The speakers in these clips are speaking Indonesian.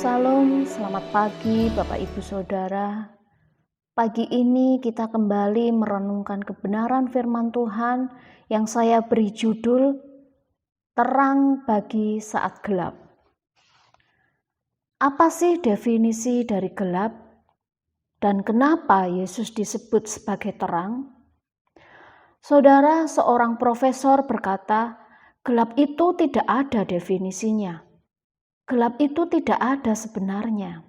Salam, selamat pagi Bapak Ibu Saudara. Pagi ini kita kembali merenungkan kebenaran firman Tuhan yang saya beri judul Terang bagi saat gelap. Apa sih definisi dari gelap? Dan kenapa Yesus disebut sebagai terang? Saudara, seorang profesor berkata, gelap itu tidak ada definisinya. Gelap itu tidak ada sebenarnya.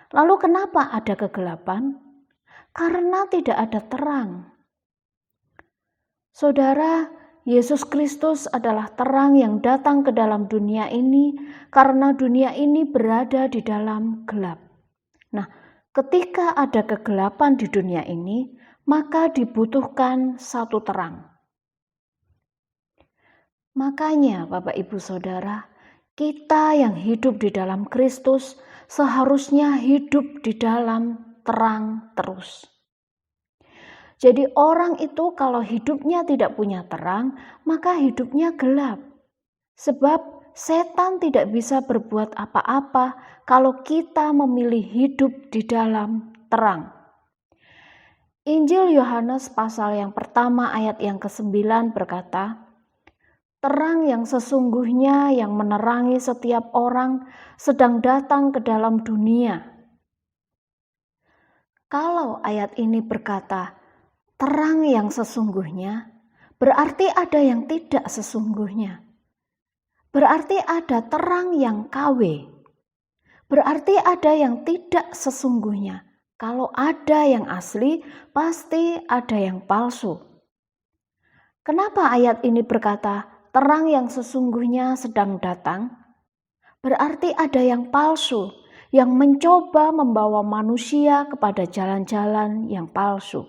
Lalu kenapa ada kegelapan? Karena tidak ada terang. Saudara, Yesus Kristus adalah terang yang datang ke dalam dunia ini karena dunia ini berada di dalam gelap. Nah, ketika ada kegelapan di dunia ini, maka dibutuhkan satu terang. Makanya Bapak Ibu Saudara, kita yang hidup di dalam Kristus seharusnya hidup di dalam terang terus. Jadi orang itu kalau hidupnya tidak punya terang, maka hidupnya gelap. Sebab setan tidak bisa berbuat apa-apa kalau kita memilih hidup di dalam terang. Injil Yohanes pasal yang pertama ayat yang ke-9 berkata, terang yang sesungguhnya yang menerangi setiap orang sedang datang ke dalam dunia. Kalau ayat ini berkata, terang yang sesungguhnya, berarti ada yang tidak sesungguhnya. Berarti ada terang yang KW. Berarti ada yang tidak sesungguhnya. Kalau ada yang asli, pasti ada yang palsu. Kenapa ayat ini berkata, terang yang sesungguhnya sedang datang? Berarti ada yang palsu, yang mencoba membawa manusia kepada jalan-jalan yang palsu.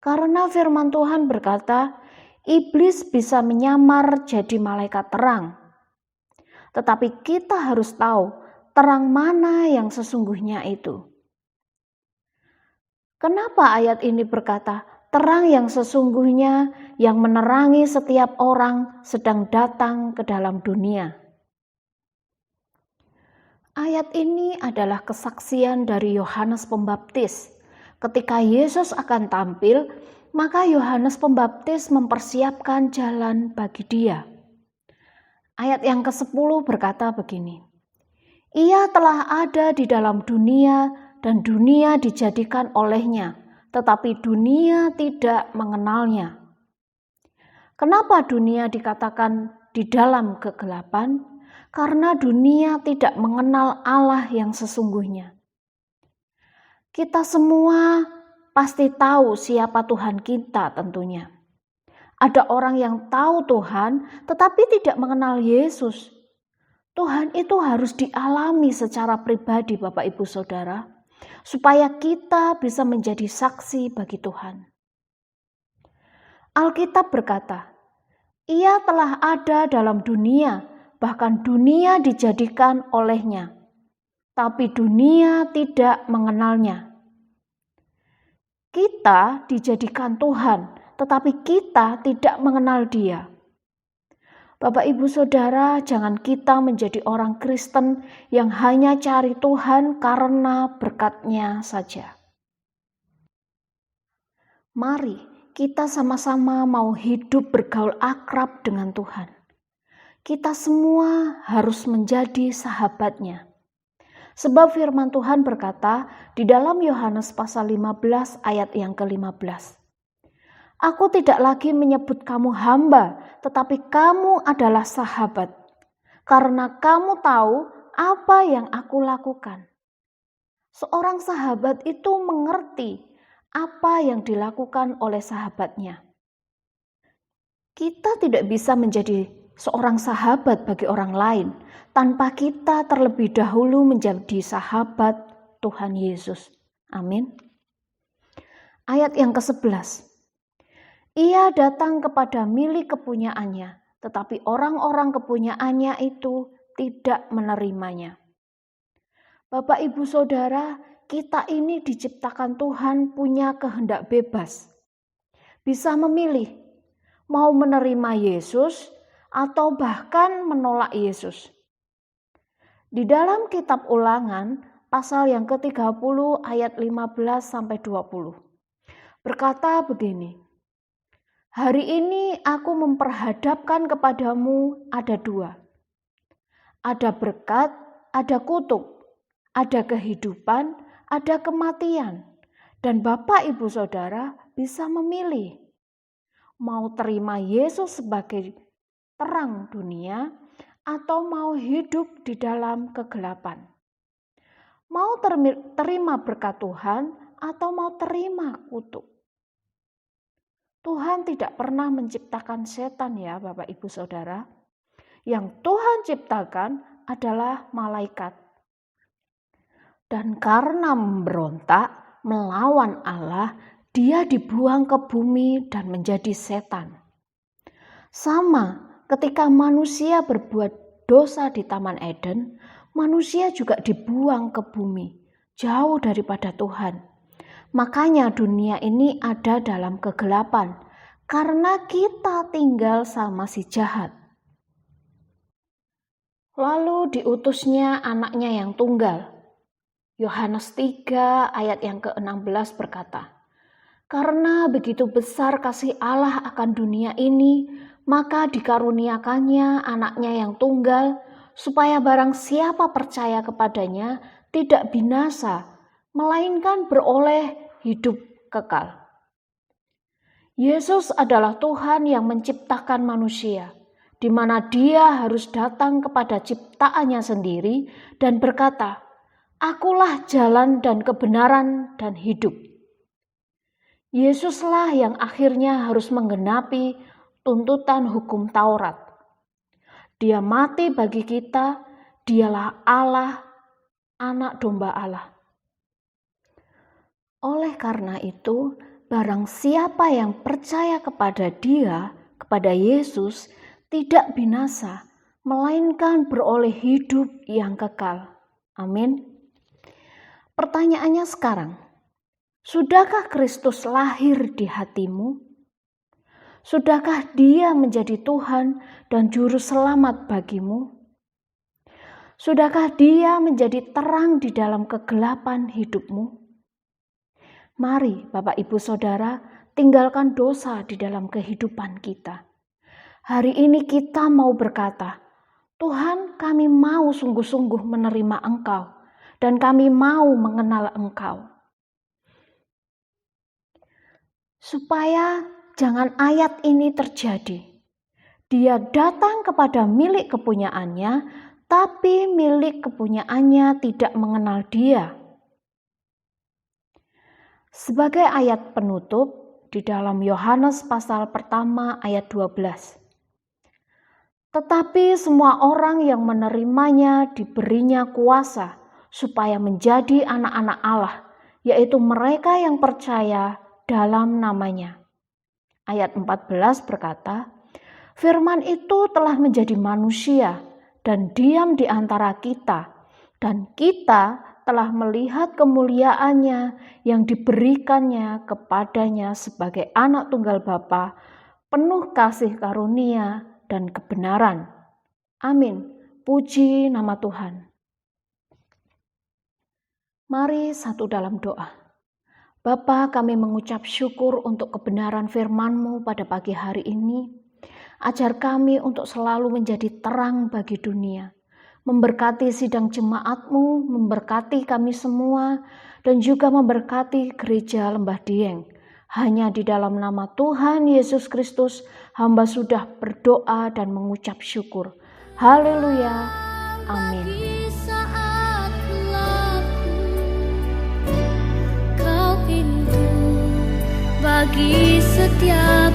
Karena firman Tuhan berkata, iblis bisa menyamar jadi malaikat terang. Tetapi kita harus tahu terang mana yang sesungguhnya itu. Kenapa ayat ini berkata, terang yang sesungguhnya yang menerangi setiap orang sedang datang ke dalam dunia? Ayat ini adalah kesaksian dari Yohanes Pembaptis. Ketika Yesus akan tampil, maka Yohanes Pembaptis mempersiapkan jalan bagi dia. Ayat yang ke-10 berkata begini, ia telah ada di dalam dunia dan dunia dijadikan olehnya, tetapi dunia tidak mengenalnya. Kenapa dunia dikatakan di dalam kegelapan? Karena dunia tidak mengenal Allah yang sesungguhnya. Kita semua pasti tahu siapa Tuhan kita tentunya. Ada orang yang tahu Tuhan tetapi tidak mengenal Yesus. Tuhan itu harus dialami secara pribadi Bapak Ibu Saudara, supaya kita bisa menjadi saksi bagi Tuhan. Alkitab berkata, ia telah ada dalam dunia, bahkan dunia dijadikan olehnya, tapi dunia tidak mengenalnya. Kita dijadikan Tuhan, tetapi kita tidak mengenal Dia. Bapak Ibu Saudara, jangan kita menjadi orang Kristen yang hanya cari Tuhan karena berkat-Nya saja. Mari kita sama-sama mau hidup bergaul akrab dengan Tuhan. Kita semua harus menjadi sahabat-Nya. Sebab firman Tuhan berkata di dalam Yohanes pasal 15 ayat yang ke-15. Aku tidak lagi menyebut kamu hamba, tetapi kamu adalah sahabat. Karena kamu tahu apa yang aku lakukan. Seorang sahabat itu mengerti apa yang dilakukan oleh sahabatnya. Kita tidak bisa menjadi seorang sahabat bagi orang lain tanpa kita terlebih dahulu menjadi sahabat Tuhan Yesus. Amin. Ayat yang ke-11. Ia datang kepada milik kepunyaannya, tetapi orang-orang kepunyaannya itu tidak menerimanya. Bapak Ibu Saudara, kita ini diciptakan Tuhan punya kehendak bebas. Bisa memilih, mau menerima Yesus atau bahkan menolak Yesus. Di dalam kitab Ulangan pasal yang ke-30 ayat 15-20 berkata begini, "Hari ini aku memperhadapkan kepadamu ada dua. Ada berkat, ada kutuk, ada kehidupan, ada kematian. Dan Bapak Ibu Saudara bisa memilih. Mau terima Yesus sebagai terang dunia atau mau hidup di dalam kegelapan. Mau terima berkat Tuhan atau mau terima kutuk." Tuhan tidak pernah menciptakan setan ya Bapak Ibu Saudara. Yang Tuhan ciptakan adalah malaikat. Dan karena memberontak melawan Allah, dia dibuang ke bumi dan menjadi setan. Sama ketika manusia berbuat dosa di Taman Eden, manusia juga dibuang ke bumi, jauh daripada Tuhan. Makanya dunia ini ada dalam kegelapan, karena kita tinggal sama si jahat. Lalu diutusnya anaknya yang tunggal. Yohanes 3 ayat yang ke-16 berkata, "Karena begitu besar kasih Allah akan dunia ini, maka dikaruniakannya anaknya yang tunggal, supaya barang siapa percaya kepadanya tidak binasa, melainkan beroleh hidup kekal." Yesus adalah Tuhan yang menciptakan manusia, di mana Dia harus datang kepada ciptaannya sendiri dan berkata, "Akulah jalan dan kebenaran dan hidup." Yesuslah yang akhirnya harus menggenapi tuntutan hukum Taurat. Dia mati bagi kita, Dialah Allah, anak domba Allah. Oleh karena itu, barang siapa yang percaya kepada Dia, kepada Yesus, tidak binasa, melainkan beroleh hidup yang kekal. Amin. Pertanyaannya sekarang, sudahkah Kristus lahir di hatimu? Sudahkah Dia menjadi Tuhan dan Juru Selamat bagimu? Sudahkah Dia menjadi terang di dalam kegelapan hidupmu? Mari Bapak Ibu Saudara, tinggalkan dosa di dalam kehidupan kita. Hari ini kita mau berkata, "Tuhan, kami mau sungguh-sungguh menerima Engkau, dan kami mau mengenal Engkau." Supaya jangan ayat ini terjadi. Dia datang kepada milik kepunyaannya, tapi milik kepunyaannya tidak mengenal Dia. Sebagai ayat penutup di dalam Yohanes pasal pertama ayat 12. "Tetapi semua orang yang menerimanya diberinya kuasa supaya menjadi anak-anak Allah, yaitu mereka yang percaya dalam namanya." Ayat 14 berkata, "Firman itu telah menjadi manusia dan diam di antara kita, dan kita telah melihat kemuliaannya yang diberikannya kepadanya sebagai anak tunggal Bapa, penuh kasih karunia dan kebenaran." Amin. Puji nama Tuhan. Mari satu dalam doa. Bapa, kami mengucap syukur untuk kebenaran firman-Mu pada pagi hari ini. Ajar kami untuk selalu menjadi terang bagi dunia. Memberkati sidang jemaat-Mu, memberkati kami semua, dan juga memberkati gereja Lembah Dieng. Hanya di dalam nama Tuhan Yesus Kristus, hamba sudah berdoa dan mengucap syukur. Haleluya. Amin. Bagi setiap